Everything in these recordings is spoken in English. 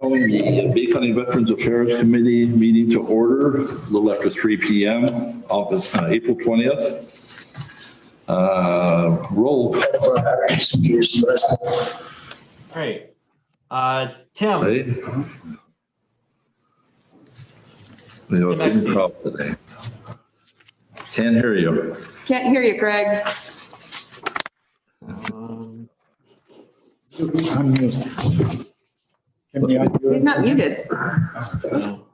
Calling the Bay County Veterans Affairs Committee meeting to order a little after 3 p.m. August, April 20th. Roll. All right. Tim. Hey. We have a big problem today. Can't hear you. Can't hear you, Greg. He's not muted. No.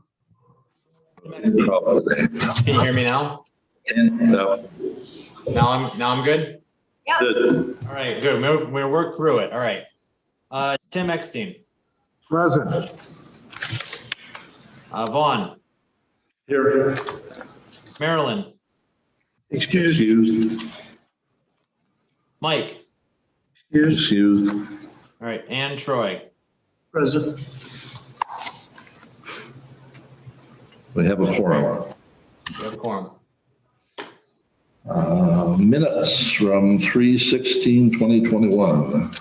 Big problem today. Can you hear me now? No. Now I'm good. Yeah. Good. All right, good. We'll work through it. All right. Tim Eckstein. present. Vaughn. Here. Marilyn. Excused. Mike. Excused. All right, and Troy. Present. We have a quorum. We have a quorum. Minutes from 3/16/2021.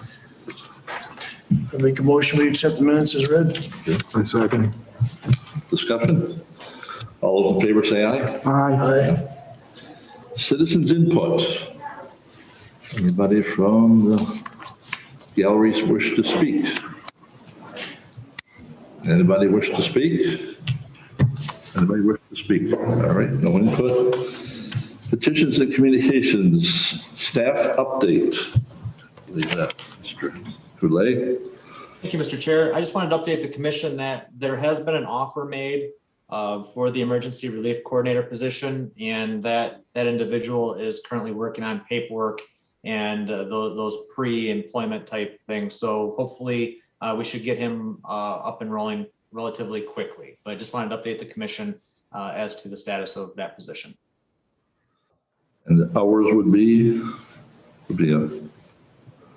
I make a motion, we accept the minutes as read. I second. Discussion? All those in favor say aye. Aye. Citizens input. Anybody from the galleries wish to speak? Anybody wish to speak? Anybody wish to speak? All right, no input. Petitions and Communications, staff update. Leave that, Mr. Goulet. Thank you, Mr. Chair. I just wanted to update the commission that there has been an offer made for the emergency relief coordinator position, and that individual is currently working on paperwork and those pre-employment type things. So hopefully we should get him up and rolling relatively quickly. But I just wanted to update the commission as to the status of that position. And the hours would be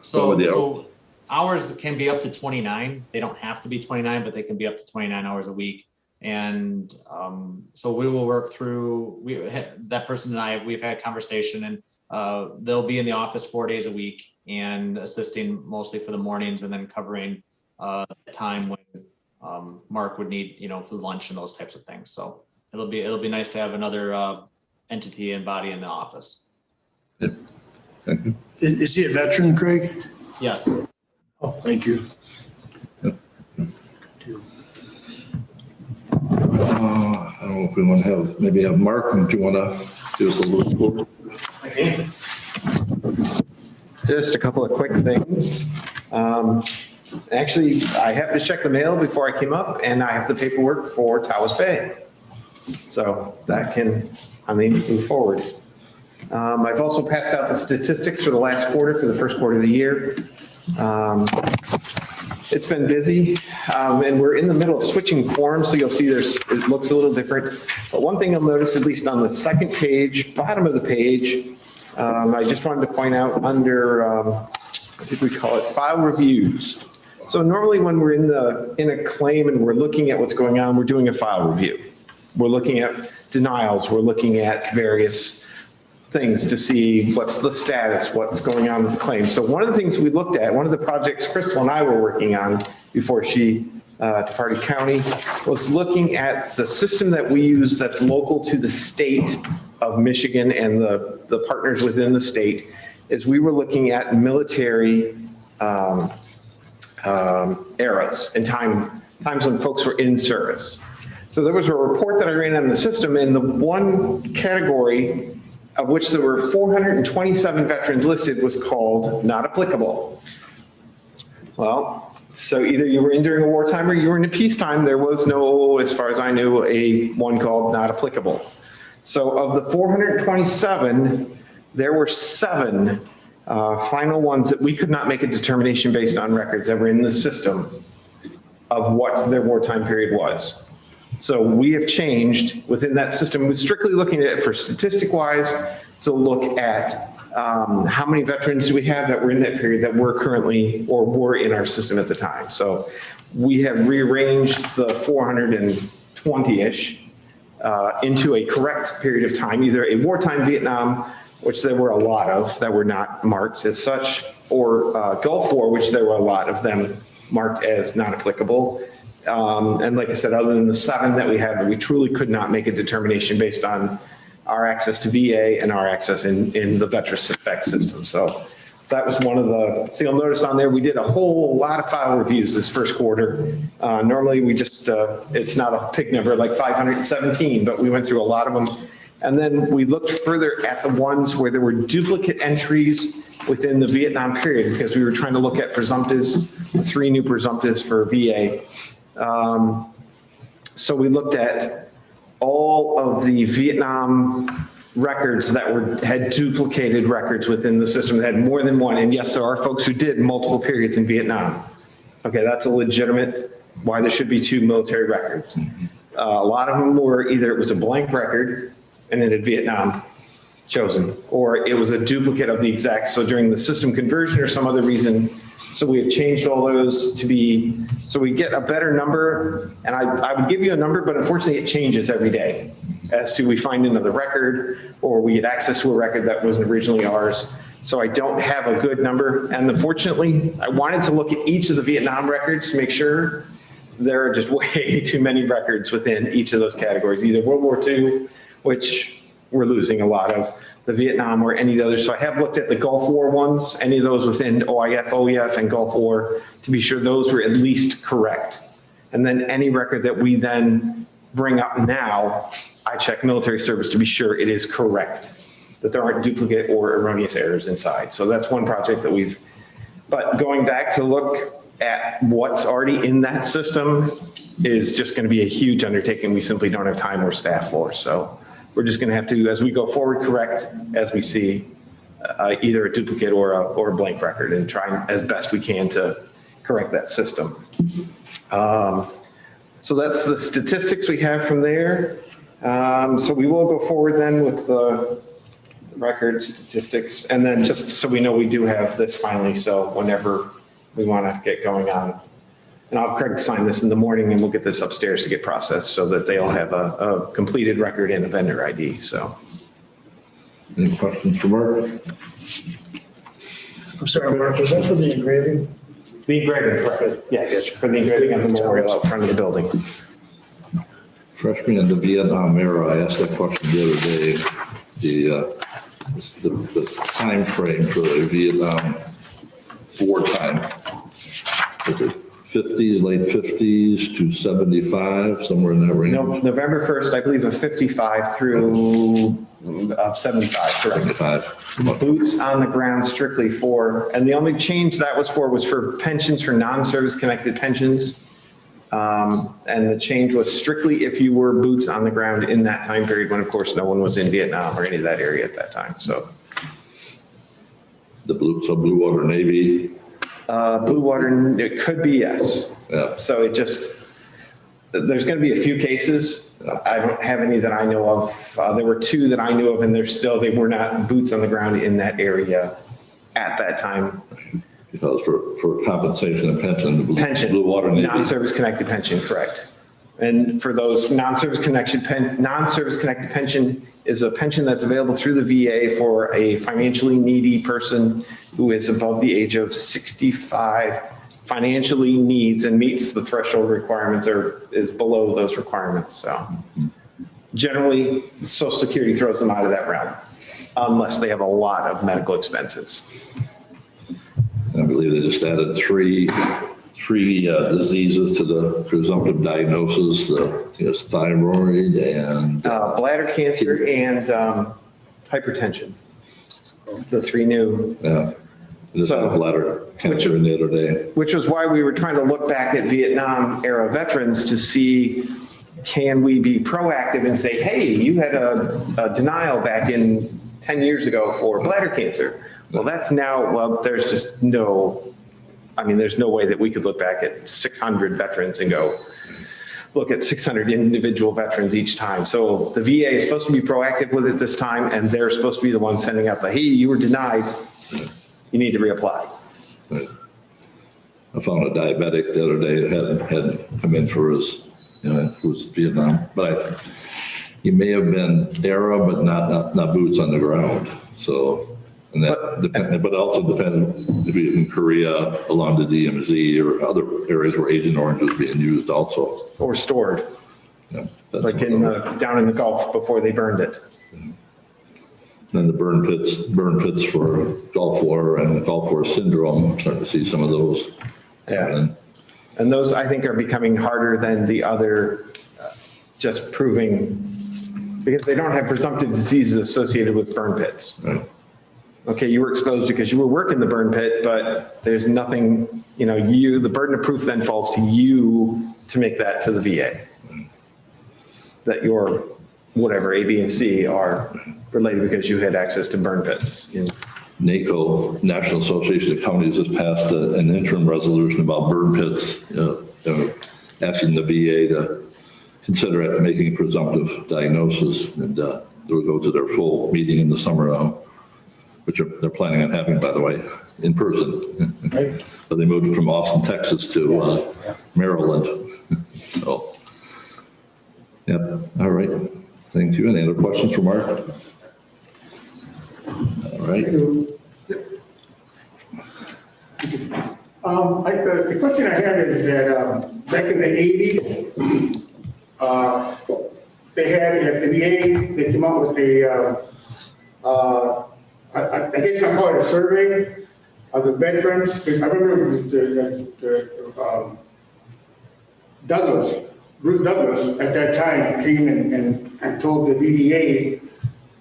So hours can be up to 29. They don't have to be 29, but they can be up to 29 hours a week. And so we will work through, that person and I, we've had a conversation, and they'll be in the office 4 days a week and assisting mostly for the mornings, and then covering time when Mark would need, for lunch and those types of things. So it'll be nice to have another entity and body in the office. Yep. Thank you. Is he a veteran, Craig? Yes. Oh, thank you. Yep. I don't know if we want to maybe have Mark, and do you want to give us a little report? Okay. Just a couple of quick things. Actually, I happened to check the mail before I came up, and I have the paperwork for Tawas Bay. So that can, move forward. I've also passed out the statistics for the last quarter, for the first quarter of the year. It's been busy, and we're in the middle of switching forms, so you'll see it looks a little different. But one thing you'll notice, at least on the second page, bottom of the page, I just wanted to point out under, I think we call it file reviews. So normally when we're in a claim and we're looking at what's going on, we're doing a file review. We're looking at denials, we're looking at various things to see what's the status, what's going on with the claim. So one of the things we looked at, one of the projects Crystal and I were working on before she departed county, was looking at the system that we use that's local to the state of Michigan and the partners within the state, is we were looking at military eras and times when folks were in service. So there was a report that I ran on the system, and the one category of which there were 427 veterans listed was called not applicable. Well, so either you were in during a wartime or you were in a peacetime. There was no, as far as I knew, one called not applicable. So of the 427, there were 7 final ones that we could not make a determination based on records that were in the system of what their wartime period was. So we have changed within that system. We're strictly looking at it for statistic-wise to look at how many veterans do we have that were in that period that were currently or were in our system at the time. So we have rearranged the 420-ish into a correct period of time, either a wartime Vietnam, which there were a lot of that were not marked as such, or Gulf War, which there were a lot of them marked as not applicable. And like I said, other than the 7 that we have, we truly could not make a determination based on our access to VA and our access in the veteran spec system. So that was one of the, so you'll notice on there, we did a whole lot of file reviews this first quarter. Normally we just, it's not a big number like 517, but we went through a lot of them. And then we looked further at the ones where there were duplicate entries within the Vietnam period, because we were trying to look at presumptives, 3 new presumptives for VA. So we looked at all of the Vietnam records that had duplicated records within the system that had more than one. And yes, there are folks who did multiple periods in Vietnam. Okay, that's a legitimate, why there should be 2 military records. A lot of them were either it was a blank record and it had Vietnam chosen, or it was a duplicate of the exact, so during the system conversion or some other reason. So we have changed all those to be, so we get a better number, and I would give you a number, but unfortunately it changes every day as to we find another record or we get access to a record that wasn't originally ours. So I don't have a good number. And unfortunately, I wanted to look at each of the Vietnam records to make sure there are just way too many records within each of those categories, either World War II, which we're losing a lot of, the Vietnam or any of the others. So I have looked at the Gulf War ones, any of those within OIF, OEF, and Gulf War to be sure those were at least correct. And then any record that we then bring up now, I check military service to be sure it is correct, that there aren't duplicate or erroneous errors inside. So that's one project that we've, but going back to look at what's already in that system is just going to be a huge undertaking we simply don't have time or staff for. So we're just going to have to, as we go forward, correct as we see either a duplicate or a blank record, and try as best we can to correct that system. So that's the statistics we have from there. So we will go forward then with the record statistics, and then just so we know we do have this finally, so whenever we want to get going on. And I'll have Craig sign this in the morning, and we'll get this upstairs to get processed so that they all have a completed record and a vendor ID, so. Any questions for Mark? I'm sorry, Mark, was that for the engraving? The engraving, correct. Yes, for the engraving of the memorial out front of the building. Fresh me in the Vietnam era. I asked that question the other day. The time frame for the Vietnam wartime. Was it 50s, late 50s to 75, somewhere in that range? No, November 1st, I believe, of 55 through 75, correct. 75. Boots on the ground strictly for, and the only change that was for pensions, for non-service connected pensions. And the change was strictly if you were boots on the ground in that time period, when of course no one was in Vietnam or any of that area at that time, so. The Blue Water Navy. Blue water, it could be, yes. Yeah. So it just, there's going to be a few cases. I don't have any that I know of. There were 2 that I knew of, and they were not boots on the ground in that area at that time. Because for compensation and pension, the Pension, Blue Water Navy. non-service connected pension, correct. And for those non-service connected pension is a pension that's available through the VA for a financially needy person who is above the age of 65, financially needs and meets the threshold requirements or is below those requirements. So generally, Social Security throws them out of that realm unless they have a lot of medical expenses. I believe they just added three diseases to the presumptive diagnosis. I think it's thyroid and Bladder cancer and hypertension. The 3 new. yeah, just had a bladder cancer in the other day. Which was why we were trying to look back at Vietnam era veterans to see, can we be proactive and say, hey, you had a denial back in 10 years ago for bladder cancer. Well, that's now, well, there's just no, I mean, there's no way that we could look back at 600 veterans and go, look at 600 individual veterans each time. So the VA is supposed to be proactive with it this time, and they're supposed to be the ones sending out the, hey, you were denied, you need to reapply. Right. I found a diabetic the other day that hadn't come in for his, who was Vietnam, but he may have been era, but not boots on the ground. So And that depends, but also depends if you're in Korea along the DMZ or other areas where Agent Orange is being used also. Or stored, Yeah, that's like down in the Gulf before they burned it. Then the burn pits for Gulf War and Gulf War syndrome, starting to see some of those. Yeah. And those, I think, are becoming harder than the other, just proving, because they don't have presumptive diseases associated with burn pits. Right. Okay, you were exposed because you were working the burn pit, but there's nothing, the burden of proof then falls to you to make that to the VA. That your, whatever, A, B, and C are related because you had access to burn pits. NACO, National Association of Counties, has passed an interim resolution about burn pits, asking the VA to consider it making a presumptive diagnosis, and they'll go to their full meeting in the summer now, which they're planning on having, by the way, in person. Right. So they moved from Austin, Texas to Maryland. So, yeah, all right. Thank you. Any other questions for Mark? All right. The question I have is that back in the 80s, they had at the VA, they came out with I guess I'll call it a survey of the veterans. I remember it was Bruce Douglas at that time came and told the VA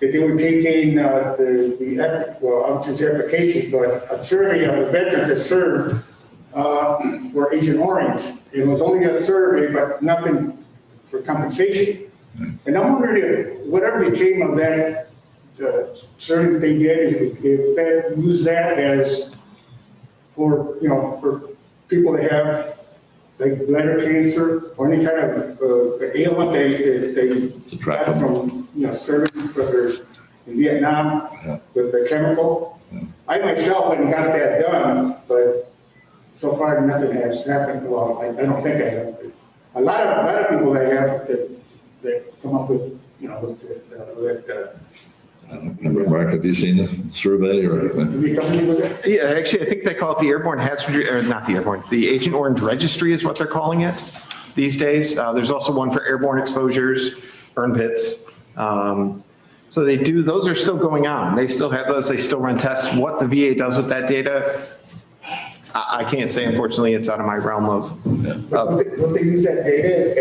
that they were taking up to his applications, but a survey of the veterans that served were Agent Orange. It was only a survey, but nothing for compensation. And I'm wondering if whatever became of that survey that they did, if they use that as for people to have like bladder cancer or any kind of ailment they track got them. from service, whether in Vietnam with the chemical. I myself haven't got that done, but so far nothing has happened. Well, I don't think I have. A lot of people I have that come up with Mark, have you seen the survey or? have you come in with that? Yeah, actually, I think they call it the Airborne Hazard, or not the Airborne, the Agent Orange Registry is what they're calling it these days. There's also one for airborne exposures, burn pits. So they do, those are still going on. They still have those, they still run tests. What the VA does with that data, I can't say, unfortunately. It's out of my realm of. Don't they use that data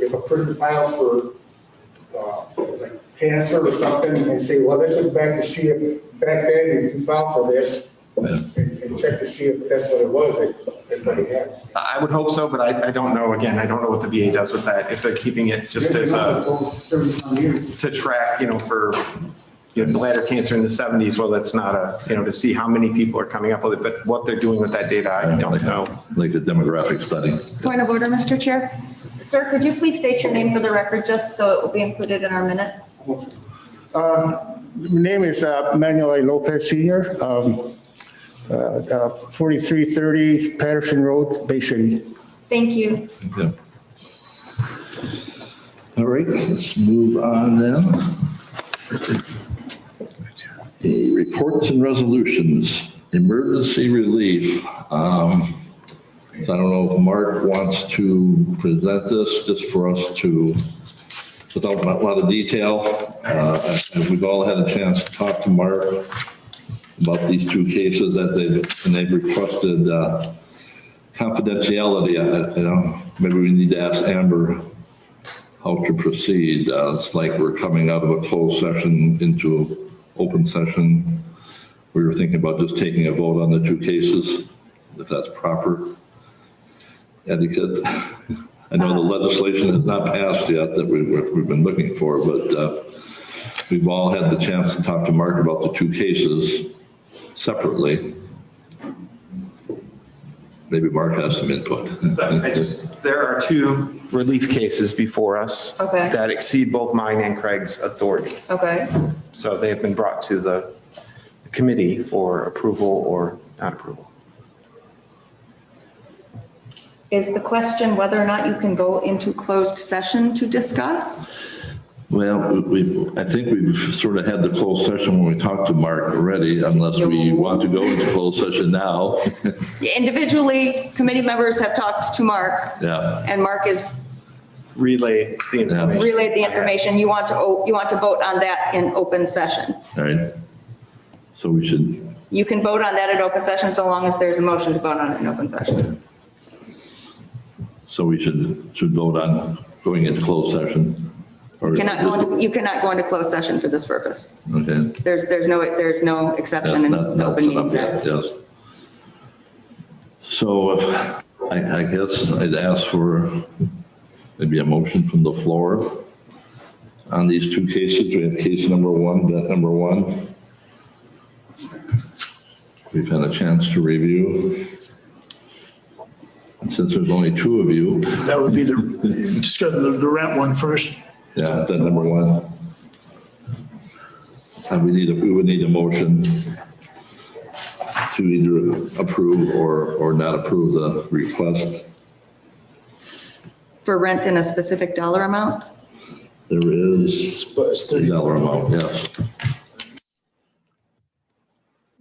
if a person files for like cancer or something and say, well, let's look back to see if back then if you filed for this and check to see if that's what it was, that's what it has. I would hope so, but I don't know. Again, I don't know what the VA does with that. If they're keeping it just as to track, for bladder cancer in the 70s, well, that's not to see how many people are coming up with it, but what they're doing with that data, I don't know. Like a demographic study. Point of order, Mr. Chair. Sir, could you please state your name for the record, just so it will be included in our minutes? My name is Manuel A. Lopez Sr., 4330 Patterson Road, Bay City. Thank you. Okay. All right, let's move on then. Reports and resolutions, emergency relief. I don't know if Mark wants to present this just for us to, without a lot of detail. We've all had a chance to talk to Mark about these two cases that they've requested confidentiality. Maybe we need to ask Amber how to proceed. It's like we're coming out of a closed session into open session. We were thinking about just taking a vote on the two cases, if that's proper etiquette. I know the legislation has not passed yet that we've been looking for, but we've all had the chance to talk to Mark about the two cases separately. Maybe Mark has some input. There are two relief cases before us that exceed both mine and Craig's authority. Okay. So they have been brought to the committee for approval or not approval. Is the question whether or not you can go into closed session to discuss? Well, I think we've sort of had the closed session when we talked to Mark already, unless we want to go into closed session now. Individually, committee members have talked to Mark, Yeah, and Mark has Relay the information. relayed the information. You want to vote on that in open session. all right. So we should, You can vote on that in open session so long as there's a motion to vote on it in open session. so we should vote on going into closed session. Or- You cannot go into closed session for this purpose. Okay. There's no exception in Not- the not Open set up Meetings yet, Act. yes. So I guess I'd ask for maybe a motion from the floor on these two cases. We have case number one, vet number one. We've had a chance to review. And since there's only two of you, That would be discuss the rent one first. yeah, vet number one. And we would need a motion to either approve or not approve the request. For rent in a specific dollar amount? There is But it's a 30. dollar amount, yes.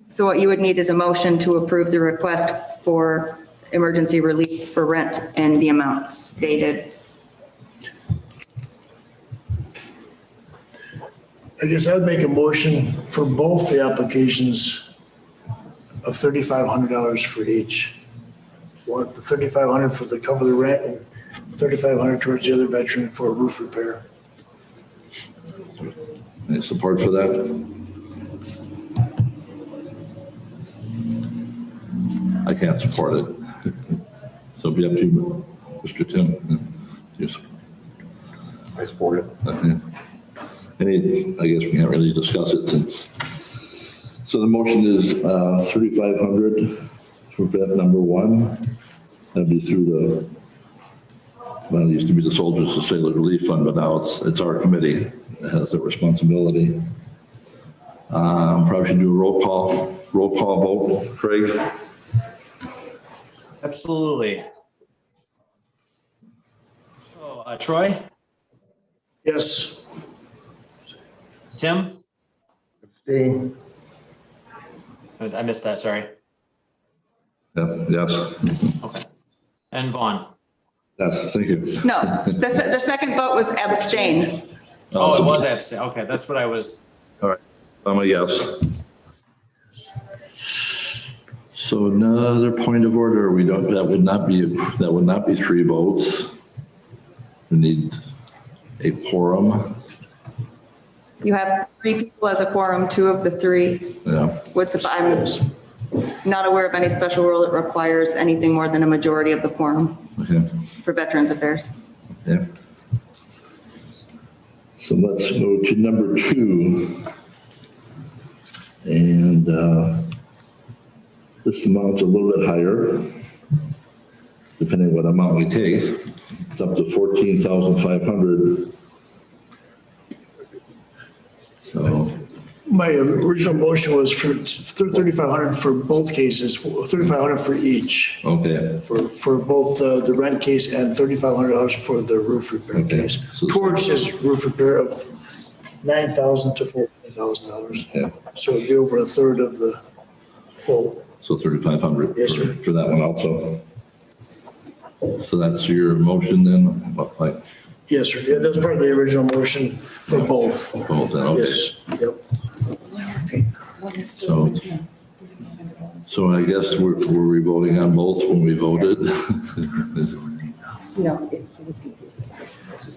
So what you would need is a motion to approve the request for emergency relief for rent and the amount stated. I guess I'd make a motion for both the applications of $3,500 for each. One, the $3,500 for the cover the rent and $3,500 towards the other veteran for a roof repair. Any support for that? I can't support it. So it'll be up to you, Mr. Tim. Yes. I support it. Okay. I guess we can't really discuss it since. So the motion is $3,500 for vet number one. That'd be through well, it used to be the Soldiers and Sailors Relief Fund, but now it's our committee that has that responsibility. Probably should do a roll call vote. Craig? Absolutely. So, Troy, Yes. Tim? Abstain. I missed that, sorry. Yeah, yes. Okay. And Vaughn? Yes, thank you. No, the second vote was abstain. Oh, it was abstain. Okay, that's what I was. All right, I'm a yes. So another point of order, that would not be three votes. We need a quorum. You have 3 people as a quorum, 2 of the 3. Yeah, I'm not aware of any special rule that requires anything more than a majority of the quorum okay, for Veterans Affairs. yeah. So let's go to number 2. And this amount's a little bit higher, depending on what amount we take. It's up to $14,500. So, My original motion was for $3,500 for both cases, $3,500 for each, okay, for both the rent case and $3,500 for the roof repair Okay. case. So- Towards his roof repair of $9,000 to $14,000. yeah, So it'd be over a third of the quote. so 3,500 Yes, sir. for that one also. So that's your motion then, what, like, Yes, sir. Yeah, that was part of the original motion for both. both then, okay. Yes, yep. So I guess were we voting on both when we voted? No,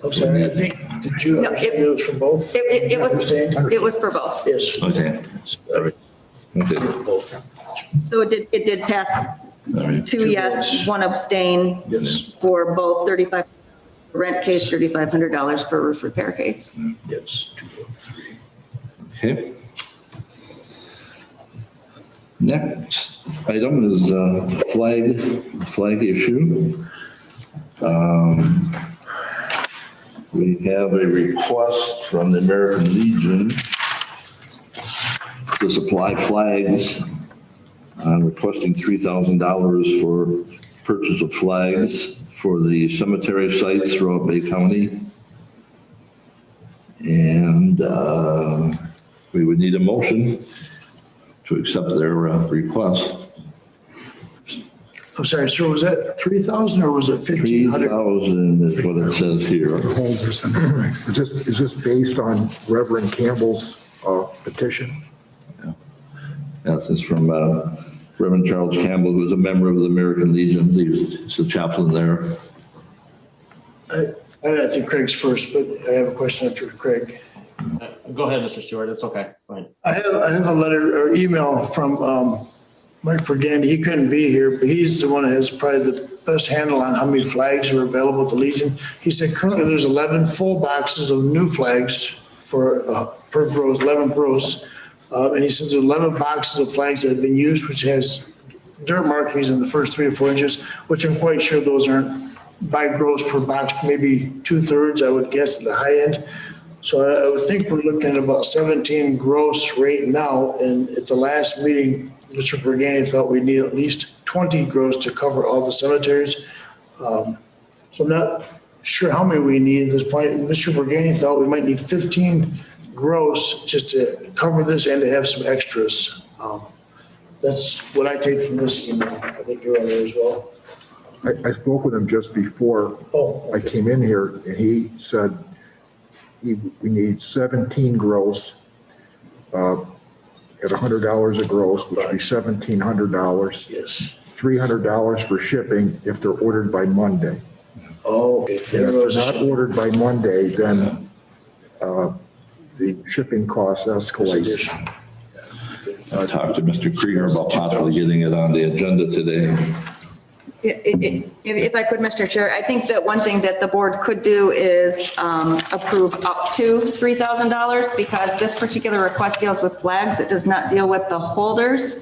I'm sorry, I think, did you No, understand it was for both? it was for both. Yes. Okay, Sorry. okay, Both. So it did pass all right, 2 yes, 1 abstain Yes, for both 35, rent case, $3,500 for roof repair case. yes. 2 of 3. okay. Next item is flag issue. We have a request from the American Legion to supply flags, requesting $3,000 for purchase of flags for the cemetery sites throughout Bay County. And we would need a motion to accept their request. I'm sorry, sir, was that 3,000 or was it 1,500? 3,000 is what it says here. Holders and regs. Is this based on Reverend Campbell's petition? Yes, it's from Reverend Charles Campbell, who's a member of the American Legion. He's the chaplain there. I think Craig's first, but I have a question after Craig. Go ahead, Mr. Stewart. It's okay. Go ahead. I have a letter or email from Mike Pergandy. He couldn't be here, but he's the one that has probably the best handle on how many flags are available at the Legion. He said currently there's 11 full boxes of new flags for per gross, 11 gross. And he says 11 boxes of flags that have been used, which has dirt markings in the first 3 to 4 inches, which I'm quite sure those aren't by gross per box, maybe 2/3, I would guess, at the high end. So I would think we're looking at about 17 gross right now. And at the last meeting, Mr. Pergandy thought we'd need at least 20 gross to cover all the cemeteries. So I'm not sure how many we need at this point. Mr. Pergandy thought we might need 15 gross just to cover this and to have some extras. That's what I take from this email. I think you're on there as well. I spoke with him just before I came in here, and he said we need 17 gross at $100 a gross, which would be $1,700. Yes. $300 for shipping if they're ordered by Monday. Oh, okay. And if they're not ordered by Monday, then the shipping costs escalate. I talked to Mr. Krieger about possibly getting it on the agenda today. If I could, Mr. Chair, I think that one thing that the board could do is approve up to $3,000 because this particular request deals with flags. It does not deal with the holders.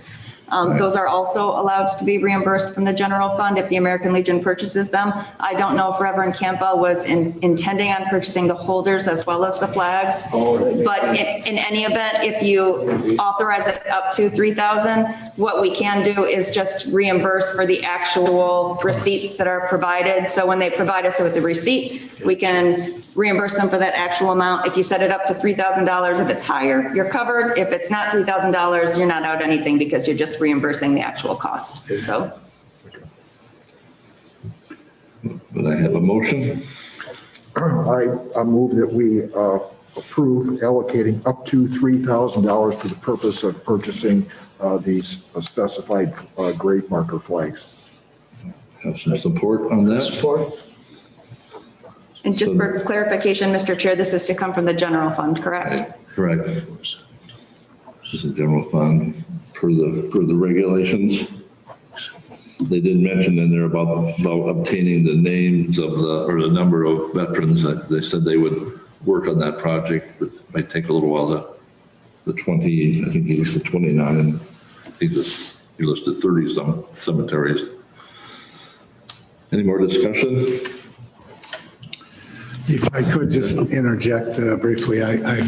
Those are also allowed to be reimbursed from the general fund if the American Legion purchases them. I don't know if Reverend Campbell was intending on purchasing the holders as well as the flags. But in any event, if you authorize it up to $3,000, what we can do is just reimburse for the actual receipts that are provided. So when they provide us with the receipt, we can reimburse them for that actual amount. If you set it up to $3,000, if it's higher, you're covered. If it's not $3,000, you're not out anything because you're just reimbursing the actual cost. So. But I have a motion. I move that we approve allocating up to $3,000 for the purpose of purchasing these specified grave marker flags. Have some support on that. Support. And just for clarification, Mr. Chair, this is to come from the general fund, correct? Correct. This is a general fund per the regulations. They did mention in there about obtaining the names of the number of veterans. They said they would work on that project, but it might take a little while. The 20, I think he listed 29, and he listed 30 some cemeteries. Any more discussion? If I could just interject briefly, I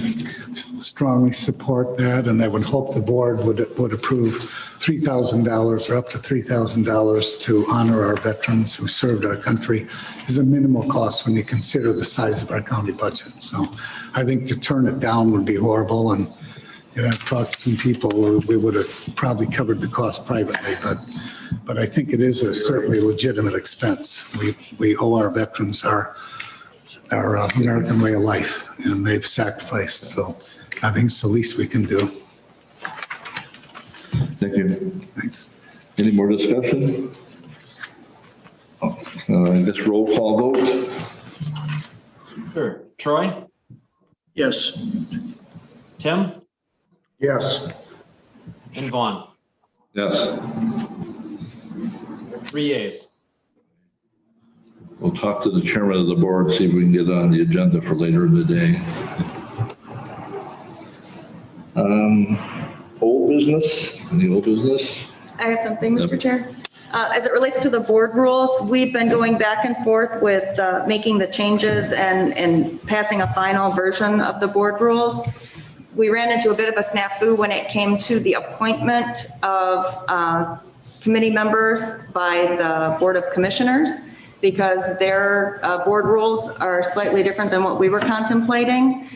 strongly support that, and I would hope the board would approve $3,000 or up to $3,000 to honor our veterans who served our country is a minimal cost when you consider the size of our county budget. So I think to turn it down would be horrible, and I've talked to some people where we would have probably covered the cost privately, but I think it is a certainly legitimate expense. We owe our veterans our American way of life, and they've sacrificed. So I think it's the least we can do. Thank you. Thanks. Any more discussion? I guess roll call vote. Sure. Troy? Yes. Tim? Yes. And Vaughn? Yes. 3 yeas. We'll talk to the chairman of the board, see if we can get on the agenda for later in the day. Old business, any old business? I have something, Mr. Chair. As it relates to the board rules, we've been going back and forth with making the changes and passing a final version of the board rules. We ran into a bit of a snafu when it came to the appointment of committee members by the Board of Commissioners, because their board rules are slightly different than what we were contemplating.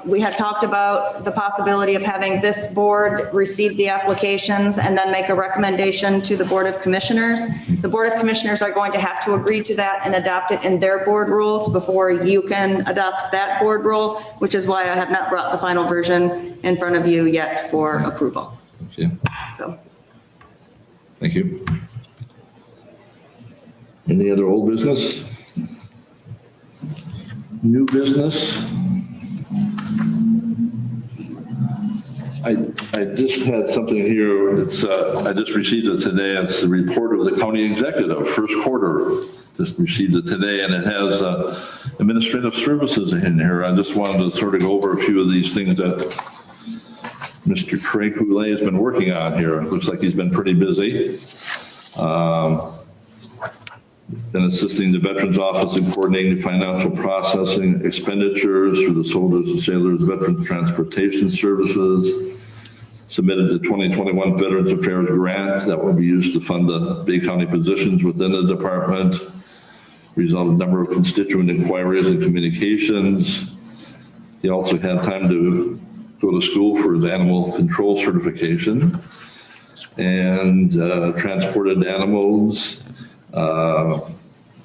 We had talked about the possibility of having this board receive the applications and then make a recommendation to the Board of Commissioners. The Board of Commissioners are going to have to agree to that and adopt it in their board rules before you can adopt that board rule, which is why I have not brought the final version in front of you yet for approval. Okay, So. thank you. Any other old business? New business? I just had something here. It's I just received it today. It's the report of the county executive, first quarter. Just received it today, and it has administrative services in here. I just wanted to sort of go over a few of these things that Mr. Craig Goulet has been working on here. It looks like he's been pretty busy. Been assisting the Veterans Office in coordinating financial processing expenditures for the Soldiers and Sailors Veterans Transportation Services. Submitted the 2021 Veterans Affairs Grant that will be used to fund the Bay County positions within the department. Resolved a number of constituent inquiries and communications. He also had time to go to school for his animal control certification and transported animals.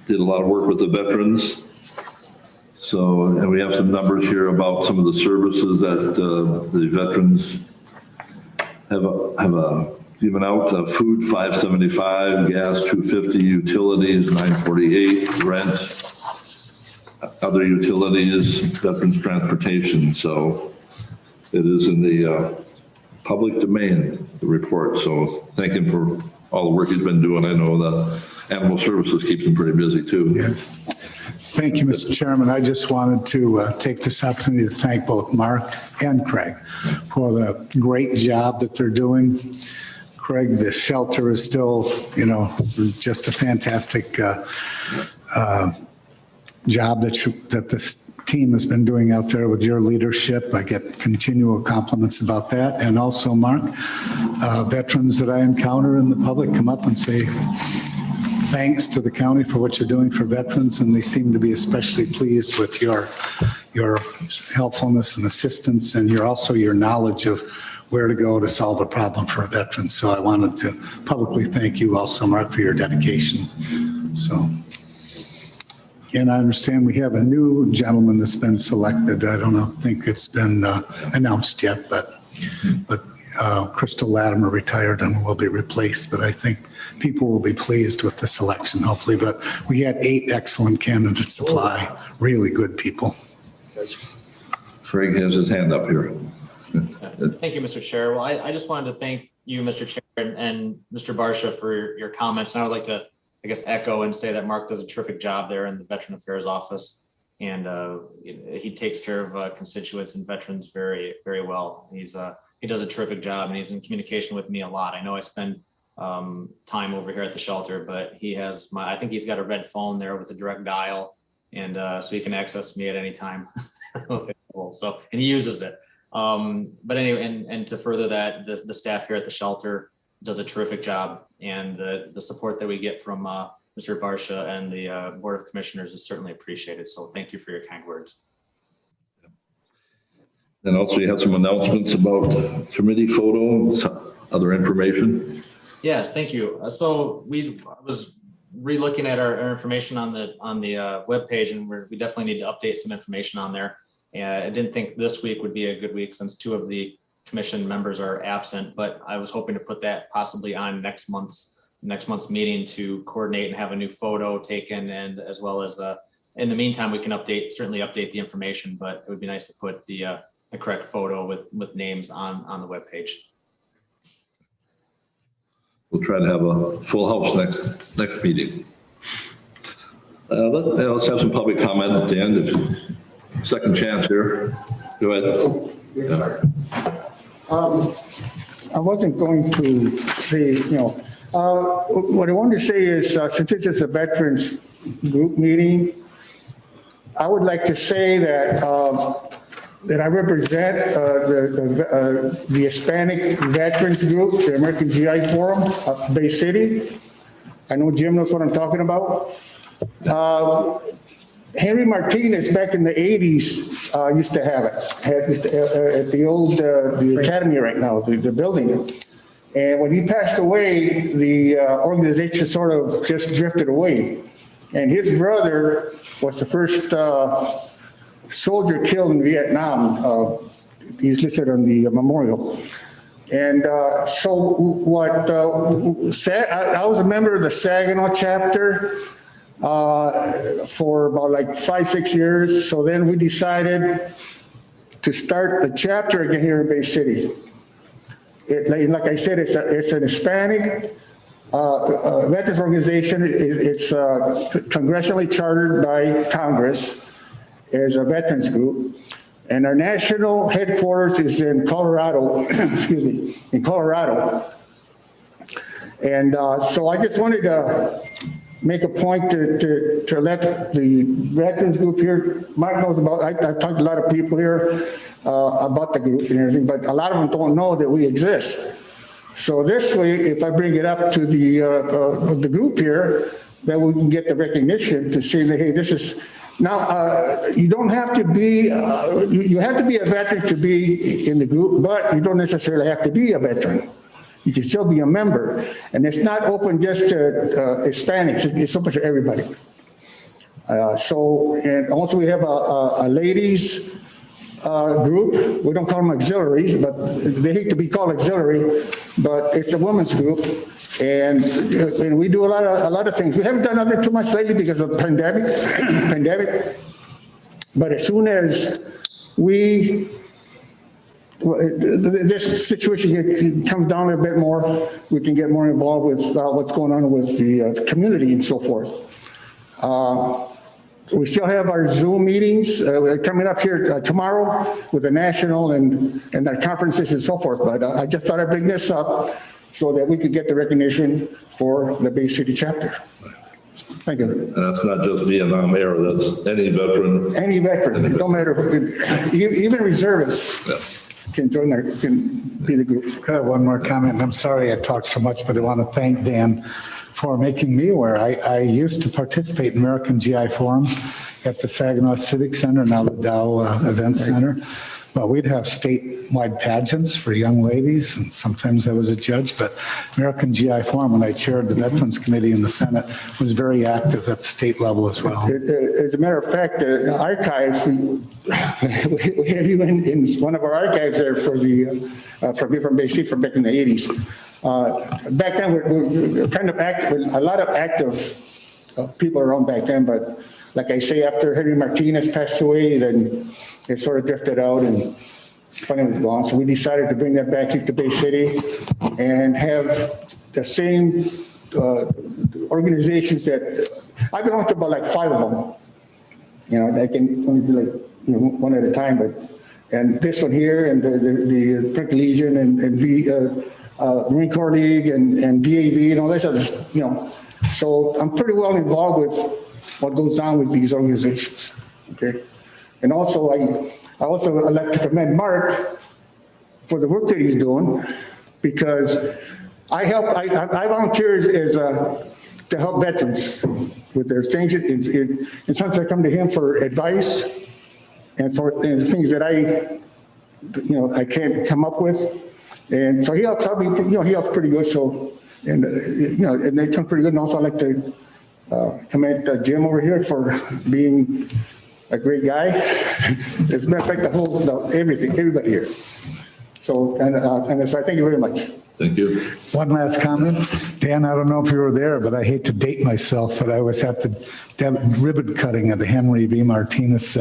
Did a lot of work with the veterans. So, and we have some numbers here about some of the services that the veterans have given out. Food, $575, gas, $250, utilities, $948, rent, other utilities, veterans transportation. So it is in the public domain, the report. So thank him for all the work he's been doing. I know the animal services keeps him pretty busy too. Yeah. Thank you, Mr. Chairman. I just wanted to take this opportunity to thank both Mark and Craig for the great job that they're doing. Craig, the shelter is still, just a fantastic job that this team has been doing out there with your leadership. I get continual compliments about that. And also, Mark, veterans that I encounter in the public come up and say, thanks to the county for what you're doing for veterans, and they seem to be especially pleased with your helpfulness and assistance, and your knowledge of where to go to solve a problem for a veteran. So I wanted to publicly thank you also, Mark, for your dedication. So, and I understand we have a new gentleman that's been selected. I don't think it's been announced yet, but Crystal Latimer retired and will be replaced, but I think people will be pleased with the selection, hopefully. But we had 8 excellent candidates apply, really good people. Craig has his hand up here. Thank you, Mr. Chair. Well, I just wanted to thank you, Mr. Chair, and Mr. Barsha for your comments. And I would like to, echo and say that Mark does a terrific job there in the Veteran Affairs Office. And he takes care of constituents and veterans very, very well. He does a terrific job, and he's in communication with me a lot. I know I spend time over here at the shelter, but he has I think he's got a red phone there with the direct dial, and so he can access me at any time. So, and he uses it. But anyway, and to further that, the staff here at the shelter does a terrific job, and the support that we get from Mr. Barsha and the Board of Commissioners is certainly appreciated. So thank you for your kind words. And also you have some announcements about committee photo, other information. Yes, thank you. So I was re-looking at our information on the webpage, and we definitely need to update some information on there. And I didn't think this week would be a good week since 2 of the commission members are absent, but I was hoping to put that possibly on next month's meeting to coordinate and have a new photo taken, and as well as in the meantime we can certainly update the information, but it would be nice to put the correct photo with names on the webpage. We'll try to have a full house next meeting. Let's have some public comment at the end. Second chance here. Go ahead. I wasn't going to say, what I wanted to say is, since this is a veterans group meeting, I would like to say that I represent the Hispanic Veterans Group, the American GI Forum of Bay City. I know Jim knows what I'm talking about. Henry Martinez back in the 80s used to have it, at the old, the academy right now, the building. And when he passed away, the organization sort of just drifted away. And his brother was the first soldier killed in Vietnam. He's listed on the memorial. And so what, I was a member of the Saginaw chapter for about like 5-6 years. So then we decided to start the chapter again here in Bay City. Like I said, it's an Hispanic veterans organization. It's congressionally chartered by Congress as a veterans group. And our national headquarters is in Colorado, excuse me, in Colorado. And so I just wanted to make a point to let the veterans group here, Mike knows about, I've talked to a lot of people here about the group and everything, but a lot of them don't know that we exist. So this way, if I bring it up to the group here, then we can get the recognition to say that, hey, this is, now, you don't have to be, you have to be a veteran to be in the group, but you don't necessarily have to be a veteran. You can still be a member. And it's not open just to Hispanics, it's open to everybody. And also we have a ladies group. We don't call them auxiliaries, but they hate to be called auxiliary, but it's a women's group. And we do a lot of things. We haven't done too much lately because of the pandemic. But as soon as this situation comes down a bit more, we can get more involved with what's going on with the community and so forth. We still have our Zoom meetings coming up here tomorrow with the national and the conferences and so forth. But I just thought I'd bring this up so that we could get the recognition for the Bay City chapter. Thank you. And that's not just Vietnam era, that's any veteran. Any veteran, don't matter, even reservists can join can be the group. I have one more comment. I'm sorry I talked so much, but I want to thank Dan for making me aware. I used to participate in American GI forums at the Saginaw Civic Center, now the Dow Event Center. But we'd have statewide pageants for young ladies, and sometimes I was a judge. But American GI Forum, when I chaired the Veterans Committee in the Senate, was very active at the state level as well. As a matter of fact, the archives, we have you in one of our archives there for from Bay City from back in the 80s. Back then, we were kind of active, a lot of active people around back then. But like I say, after Henry Martinez passed away, then it sort of drifted out and funding was gone. So we decided to bring that back into Bay City and have the same organizations that I belong to about like 5 of them. You know, I can only do like one at a time, and this one here and the Prick Legion and Marine Corps League and DAV and all this other, So I'm pretty well involved with what goes on with these organizations. Okay. And also, I also like to commend Mark for the work that he's doing, because I volunteer to help veterans with their things. And sometimes I come to him for advice and for things that I can't come up with. And so he helps out me, he helps pretty good. So, and they come pretty good. And also I like to commend Jim over here for being a great guy. As a matter of fact, everybody here. So, and so I thank you very much. Thank you. One last comment. Dan, I don't know if you were there, but I hate to date myself, but I was at the ribbon cutting of the Henry V. Martinez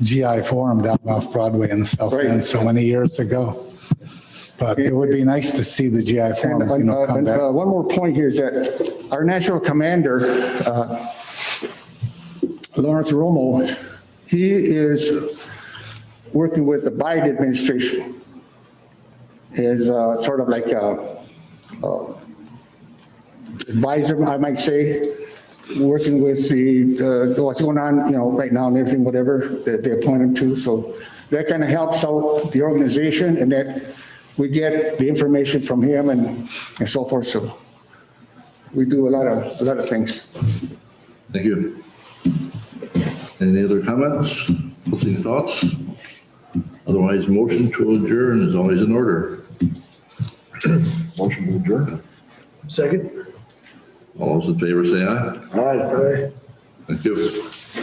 GI Forum down off Broadway in the South End so many years ago. But it would be nice to see the GI Forum come back. One more point here is that our national commander, Lawrence Romo, he is working with the Biden administration as sort of like advisor, I might say, working with what's going on, right now and everything, whatever that they appoint him to. So that kind of helps out the organization, and that we get the information from him and so forth. So we do a lot of things. Thank you. Any other comments, closing thoughts? Otherwise, motion to adjourn is always in order. Motion to adjourn. Second? All those in favor say aye. Aye. Aye. Thank you.